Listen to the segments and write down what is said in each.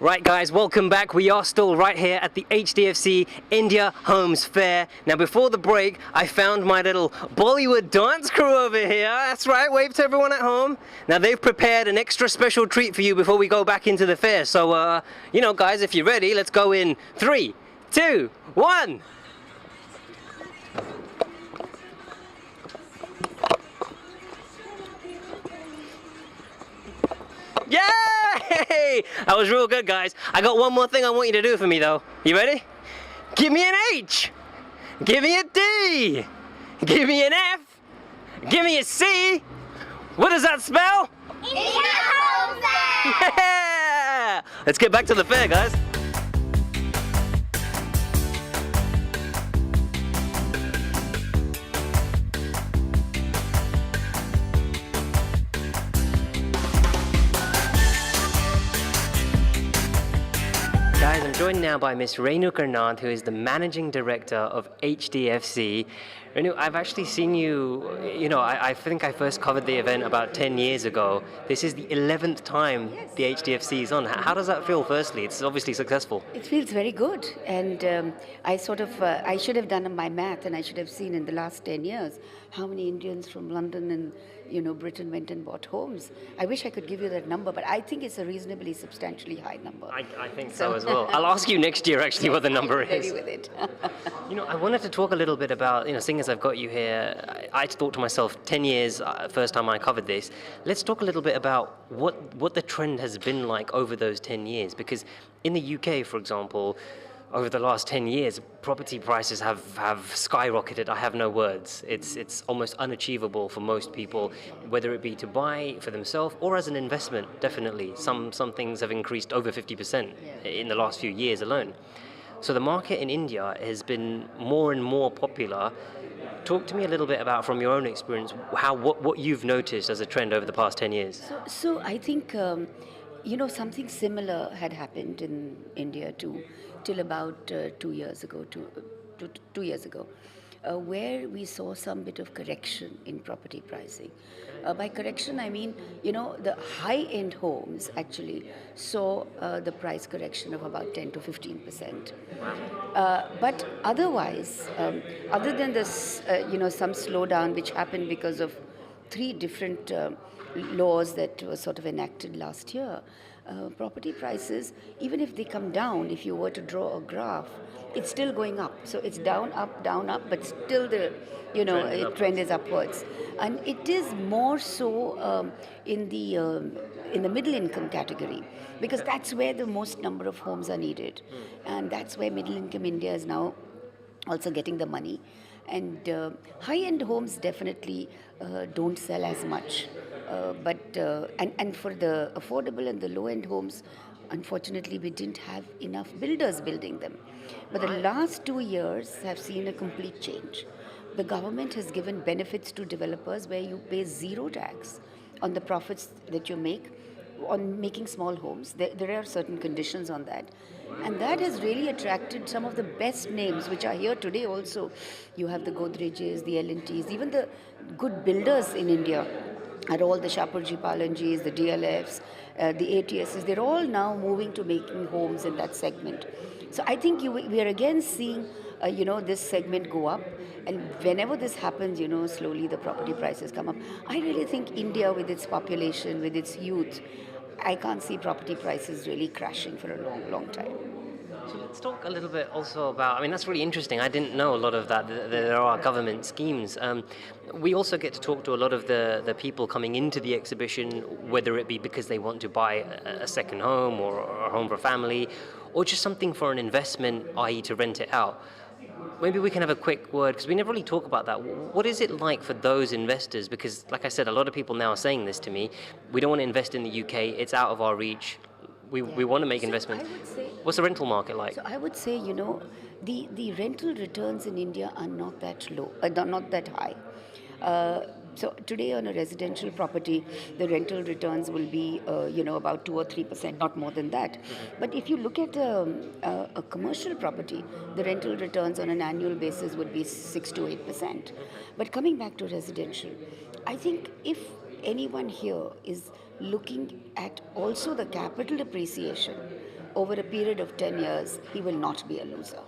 Right guys, welcome back. We are still right here at the HDFC India Homes Fair. Now before the break, I found my little Bollywood dance crew over here. That's right, wave to everyone at home. Now they've prepared an extra special treat for you before we go back into the fair. So, guys, if you're ready, let's go in 3, 2, 1. Yay! That was real good, guys. I got one more thing I want you to do for me, though. You ready? Give me an H. Give me a D. Give me an F. Give me a C. What does that spell? India Home Fair! Yeah! Let's get back to the fair, guys. Guys, I'm joined now by Miss Renu Karnad, who is the Managing Director of HDFC. Renu, I've actually seen you, I think I first covered the event about 10 years ago. This is the 11th time the HDFC is on. How does that feel, firstly? It's obviously successful. It feels very good, and I should have done my math, and I should have seen in the last 10 years how many Indians from London and Britain went and bought homes. I wish I could give you that number, but I think it's a reasonably substantially high number. I think so as well. I'll ask you next year actually what the number is. Ready with it. I wanted to talk a little bit about, seeing as I've got you here, I thought to myself, 10 years, first time I covered this, let's talk a little bit about what the trend has been like over those 10 years. Because in the UK, for example, over the last 10 years, property prices have skyrocketed. I have no words. It's almost unachievable for most people, whether it be to buy for themselves or as an investment, definitely. Some things have increased over 50% in the last few years alone. So the market in India has been more and more popular. Talk to me a little bit about, from your own experience, what you've noticed as a trend over the past 10 years. So I think, something similar had happened in India too, till about 2 years ago, where we saw some bit of correction in property pricing. By correction, I mean, the high-end homes actually saw the price correction of about 10 to 15%. But otherwise, other than this, some slowdown which happened because of 3 different laws that were sort of enacted last year, property prices, even if they come down, if you were to draw a graph, it's still going up. So it's down, up, but still the trend is upwards. And it is more so in the middle income category, because that's where the most number of homes are needed, and that's where middle income India is now also getting the money. And high-end homes definitely don't sell as much. But for the affordable and the low-end homes, unfortunately, we didn't have enough builders building them. But the last 2 years have seen a complete change. The government has given benefits to developers where you pay 0 tax on the profits that you make on making small homes. There are certain conditions on that. And that has really attracted some of the best names which are here today also. You have the Godrej's, the L&T's, even the good builders in India are all the Shapurji Palanjis, the DLFs, the ATSs. They're all now moving to making homes in that segment. So I think we are again seeing this segment go up, and whenever this happens, slowly the property prices come up. I really think India, with its population, with its youth, I can't see property prices really crashing for a long, long time. So let's talk a little bit also about, that's really interesting. I didn't know a lot of that. There are government schemes. We also get to talk to a lot of the people coming into the exhibition, whether it be because they want to buy a second home or a home for a family, or just something for an investment, i.e. to rent it out. Maybe we can have a quick word, because we never really talk about that. What is it like for those investors? Because, like I said, a lot of people now are saying this to me. We don't want to invest in the UK. It's out of our reach. We want to make investments. What's the rental market like? So I would say, the rental returns in India are not that low, not that high. So today on a residential property, the rental returns will be, about 2 or 3%, not more than that. But if you look at a commercial property, the rental returns on an annual basis would be 6 to 8%. But coming back to residential, I think if anyone here is looking at also the capital appreciation, over a period of 10 years, he will not be a loser.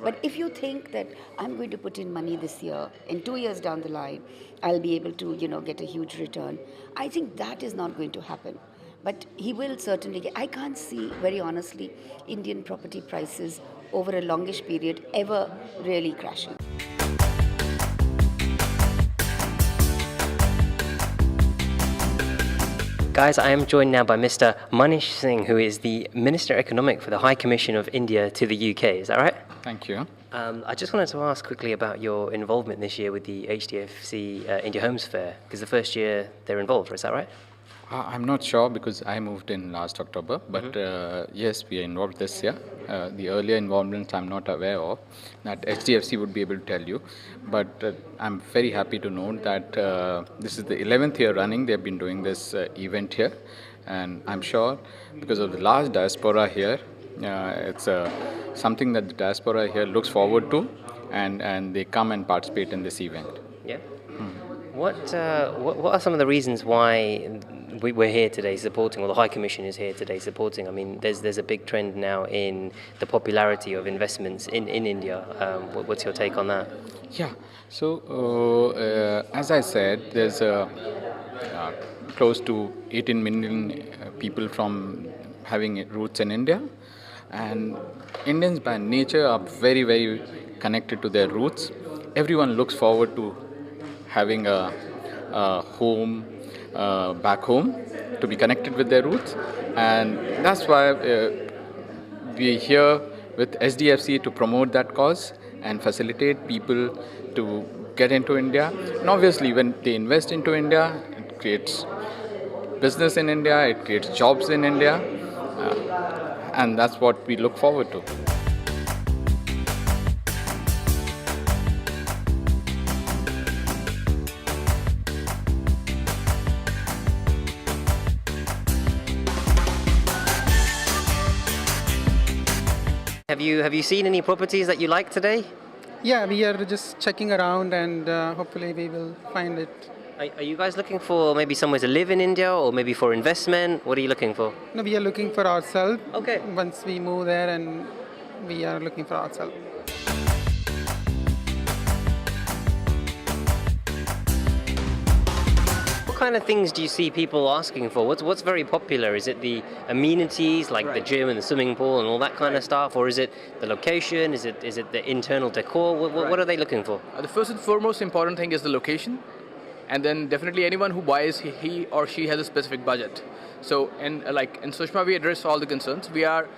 But if you think that I'm going to put in money this year, and 2 years down the line, I'll be able to, get a huge return, I think that is not going to happen. But he will certainly get. I can't see, very honestly, Indian property prices over a longish period ever really crashing. Guys, I am joined now by Mr. Manish Singh, who is the Minister Economic for the High Commission of India to the UK. Is that right? Thank you. I just wanted to ask quickly about your involvement this year with the HDFC India Homes Fair, because the first year they're involved, is that right? I'm not sure because I moved in last October, but yes, we are involved this year. The earlier involvements I'm not aware of, that HDFC would be able to tell you. But I'm very happy to note that this is the 11th year running they've been doing this event here. And I'm sure because of the large diaspora here, it's something that the diaspora here looks forward to, and they come and participate in this event. Yeah. What are some of the reasons why we're here today supporting, or the High Commission is here today supporting? I mean, there's a big trend now in the popularity of investments in India. What's your take on that? Yeah. So as I said, there's close to 18 million people from having roots in India, and Indians by nature are very, very connected to their roots. Everyone looks forward to having a home back home, to be connected with their roots, and that's why we're here with SDFC to promote that cause and facilitate people to get into India. And obviously, when they invest into India, it creates business in India, it creates jobs in India, and that's what we look forward to. Have you seen any properties that you like today? Yeah, we are just checking around, and hopefully we will find it. Are you guys looking for maybe somewhere to live in India, or maybe for investment? What are you looking for? No, we are looking for ourselves. Okay. Once we move there, and we are looking for ourselves. What kind of things do you see people asking for? What's very popular? Is it the amenities like the gym and the swimming pool and all that kind of stuff, or is it the location? Is it the internal decor? What are they looking for? The first and foremost important thing is the location, and then definitely anyone who buys, he or she has a specific budget. So in Sushma, we address all the concerns. We are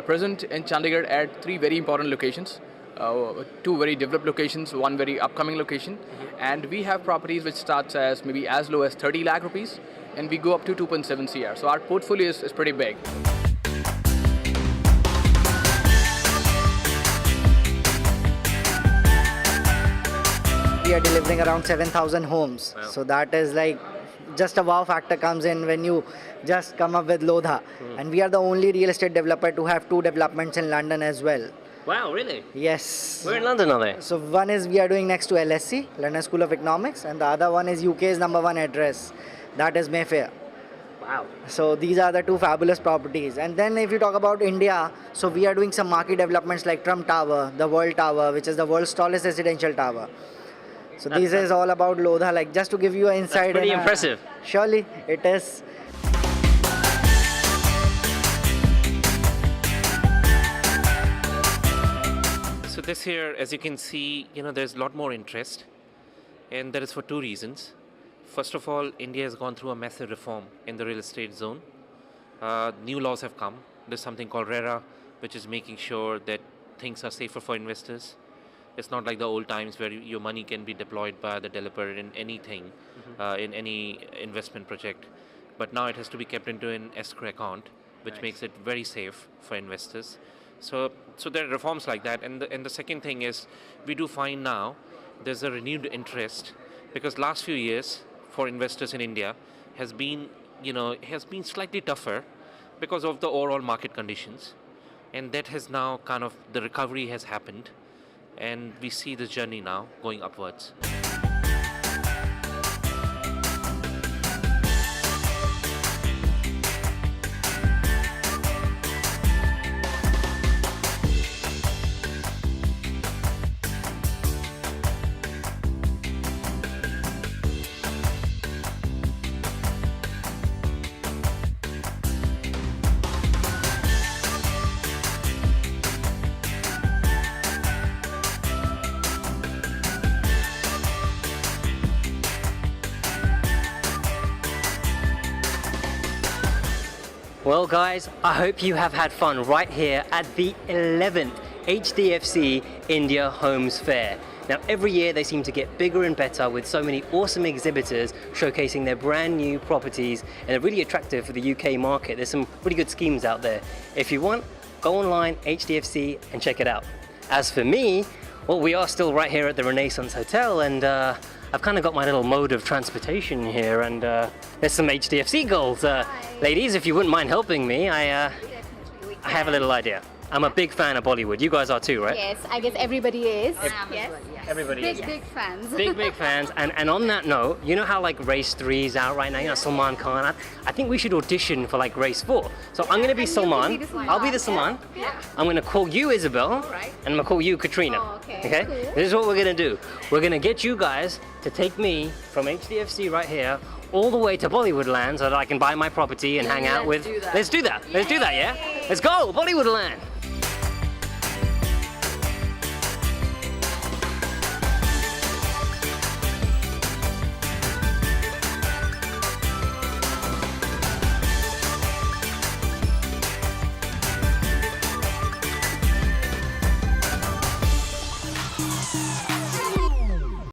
present in Chandigarh at 3 very important locations. 2 very developed locations, 1 very upcoming location, and we have properties which starts as maybe as low as 30 lakh rupees, and we go up to 2.7 CR. So our portfolio is pretty big. We are delivering around 7,000 homes. Wow. So that is like just a wow factor comes in when you just come up with Lodha. And we are the only real estate developer to have 2 developments in London as well. Wow, really? Yes. Where in London are they? So one is we are doing next to LSE, London School of Economics, and the other one is UK's #1 address. That is Mayfair. Wow. So these are the 2 fabulous properties. And then if you talk about India, so we are doing some marquee developments like Trump Tower, the World Tower, which is the world's tallest residential tower. So this is all about Lodha, like just to give you an insight. That's pretty impressive. Surely it is. So this year, as you can see, there's a lot more interest, and that is for 2 reasons. First of all, India has gone through a massive reform in the real estate zone. New laws have come. There's something called RERA, which is making sure that things are safer for investors. It's not like the old times where your money can be deployed by the developer in anything, in any investment project. But now it has to be kept into an escrow account, which makes it very safe for investors. So there are reforms like that. And the second thing is, we do find now there's a renewed interest, because last few years for investors in India has been slightly tougher because of the overall market conditions. And that has now the recovery has happened. And we see this journey now going upwards. Well, guys, I hope you have had fun right here at the 11th HDFC India Homes Fair. Now, every year they seem to get bigger and better with so many awesome exhibitors showcasing their brand new properties, and they're really attractive for the UK market. There's some pretty good schemes out there. If you want, go online, HDFC, and check it out. As for me, well, we are still right here at the Renaissance Hotel, and I've kind of got my little mode of transportation here, and there's some HDFC goals. Ladies, if you wouldn't mind helping me, I have a little idea. I'm a big fan of Bollywood. You guys are too, right? Yes, I guess everybody is. Yes. Everybody is. Big fans. Big fans. And on that note, you know how like Race 3 is out right now? You know, Salman Khan. I think we should audition for like Race 4. So I'm going to be Salman. I'll be the Salman. Yeah. I'm going to call you Isabel. Right. And I'm going to call you Katrina. Oh, okay. Cool. This is what we're going to do. We're going to get you guys to take me from HDFC right here all the way to Bollywood land so that I can buy my property and hang out with... do that. Let's do that. Let's do that, yeah? Let's go, Bollywood land.